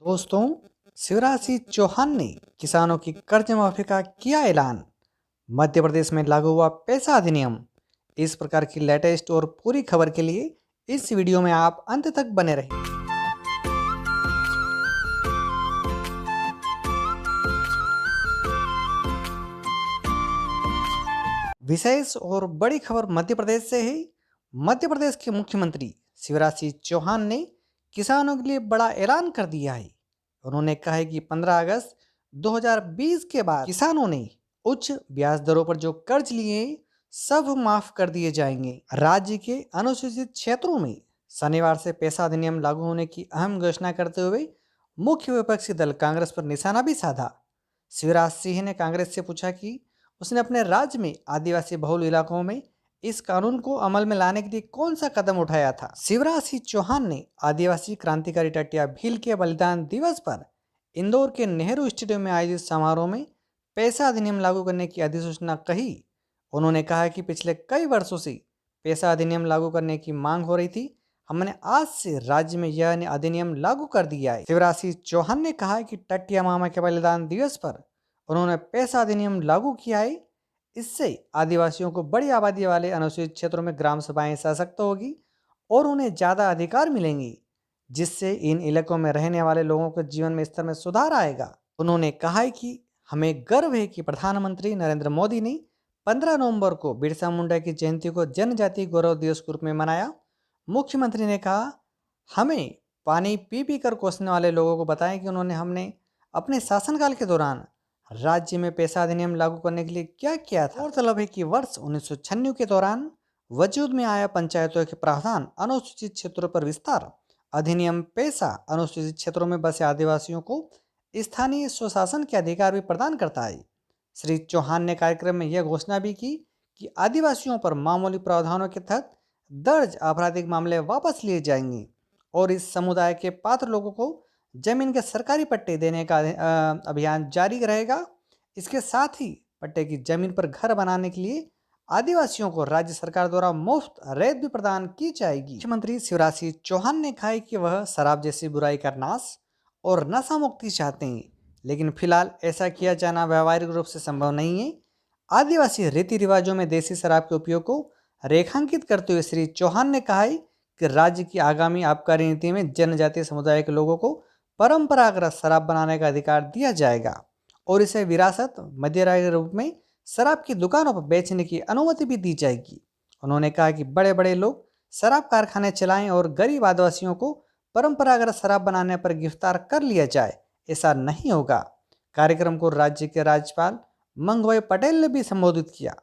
दोस्तों, शिवराज सिंह चौहान ने किसानों की कर्ज माफी का किया ऐलान। मध्य प्रदेश में लागू हुआ पैसा अधिनियम। इस प्रकार की लेटेस्ट और पूरी खबर के लिए इस वीडियो में आप अंत तक बने रहिए। विशेष और बड़ी खबर मध्य प्रदेश से है। मध्य प्रदेश के मुख्यमंत्री शिवराज सिंह चौहान ने किसानों के लिए बड़ा ऐलान कर दिया है। उन्होंने कहा है कि 15 अगस्त 2020 के बाद किसानों ने उच्च ब्याज दरों पर जो कर्ज लिए सब माफ कर दिए जाएंगे। राज्य के अनुसूचित क्षेत्रों में शनिवार से पैसा अधिनियम लागू होने की अहम घोषणा करते हुए मुख्य विपक्षी दल कांग्रेस पर निशाना भी साधा। शिवराज सिंह ने कांग्रेस से पूछा कि उसने अपने राज्य में आदिवासी बहुल इलाकों में इस कानून को अमल में लाने के लिए कौन सा कदम उठाया था। शिवराज सिंह चौहान ने आदिवासी क्रांतिकारी टट्टिया भील के बलिदान दिवस पर इंदौर के नेहरू स्टेडियम में आयोजित समारोह में पैसा अधिनियम लागू करने की अधिसूचना कही। उन्होंने कहा कि पिछले कई वर्षों से पैसा अधिनियम लागू करने की मांग हो रही थी। हमने आज से राज्य में यह अधिनियम लागू कर दिया है। शिवराज सिंह चौहान ने कहा कि टट्टिया मामा के बलिदान दिवस पर उन्होंने पैसा अधिनियम लागू किया है। इससे आदिवासियों को बड़ी आबादी वाले अनुसूचित क्षेत्रों में ग्राम सभाएं सशक्त होगी और उन्हें ज़्यादा अधिकार मिलेंगे, जिससे इन इलाकों में रहने वाले लोगों के जीवन में स्तर में सुधार आएगा। उन्होंने कहा है कि हमें गर्व है कि प्रधानमंत्री नरेंद्र मोदी ने 15 नवंबर को बिरसा मुंडा की जयंती को जनजातीय गौरव दिवस के रूप में मनाया। मुख्यमंत्री ने कहा, हमें पानी पी पी कर कोसने वाले लोगों को बताएं कि हमने अपने शासनकाल के दौरान राज्य में पैसा अधिनियम लागू करने के लिए क्या किया था। गौरतलब है कि वर्ष 1996 के दौरान वजूद में आया पंचायतों के प्रावधान अनुसूचित क्षेत्रों पर विस्तार अधिनियम पैसा अनुसूचित क्षेत्रों में बसे आदिवासियों को स्थानीय स्वशासन के अधिकार भी प्रदान करता है। श्री चौहान ने कार्यक्रम में यह घोषणा भी की कि आदिवासियों पर मामूली प्रावधानों के तहत दर्ज आपराधिक मामले वापस लिए जाएंगे और इस समुदाय के पात्र लोगों को जमीन के सरकारी पट्टे देने का अभियान जारी रहेगा। इसके साथ ही पट्टे की जमीन पर घर बनाने के लिए आदिवासियों को राज्य सरकार द्वारा मुफ्त रेत भी प्रदान की जाएगी। मुख्यमंत्री शिवराज सिंह चौहान ने कहा कि वह शराब जैसी बुराई का नाश और नशा मुक्ति चाहते हैं, लेकिन फिलहाल ऐसा किया जाना व्यवहारिक रूप से संभव नहीं है। आदिवासी रीति रिवाजों में देसी शराब के उपयोग को रेखांकित करते हुए श्री चौहान ने कहा है कि राज्य की आगामी आबकारी नीति में जनजातीय समुदाय के लोगों को परंपरागत शराब बनाने का अधिकार दिया जाएगा और इसे विरासत मदिरा के रूप में शराब की दुकानों पर बेचने की अनुमति भी दी जाएगी। उन्होंने कहा कि बड़े बड़े लोग शराब कारखाने चलाएं और गरीब आदिवासियों को परंपरागत शराब बनाने पर गिरफ्तार कर लिया जाए, ऐसा नहीं होगा। कार्यक्रम को राज्य के राज्यपाल मंगभाई पटेल ने भी संबोधित किया।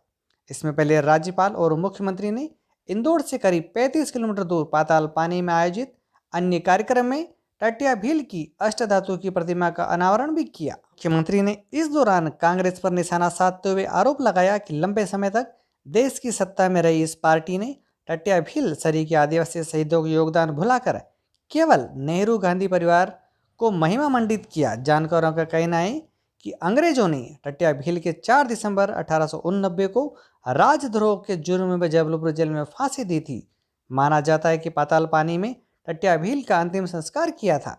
इसमें पहले राज्यपाल और मुख्यमंत्री ने इंदौर से करीब 35 किलोमीटर दूर पाताल पानी में आयोजित अन्य कार्यक्रम में टट्टिया भील की अष्टधातु की प्रतिमा का अनावरण भी किया। मुख्यमंत्री ने इस दौरान कांग्रेस पर निशाना साधते हुए आरोप लगाया कि लंबे समय तक देश की सत्ता में रही इस पार्टी ने टट्टिया भील सरी के आदिवासी शहीदों का योगदान भुलाकर केवल नेहरू गांधी परिवार को महिमा मंडित किया। जानकारों का कहना है कि अंग्रेजों ने टट्टिया भील के 4 दिसंबर 1889 को राजद्रोह के जुर्म में जबलपुर जेल में फांसी दी थी। माना जाता है कि पाताल पानी में टट्टिया भील का अंतिम संस्कार किया था।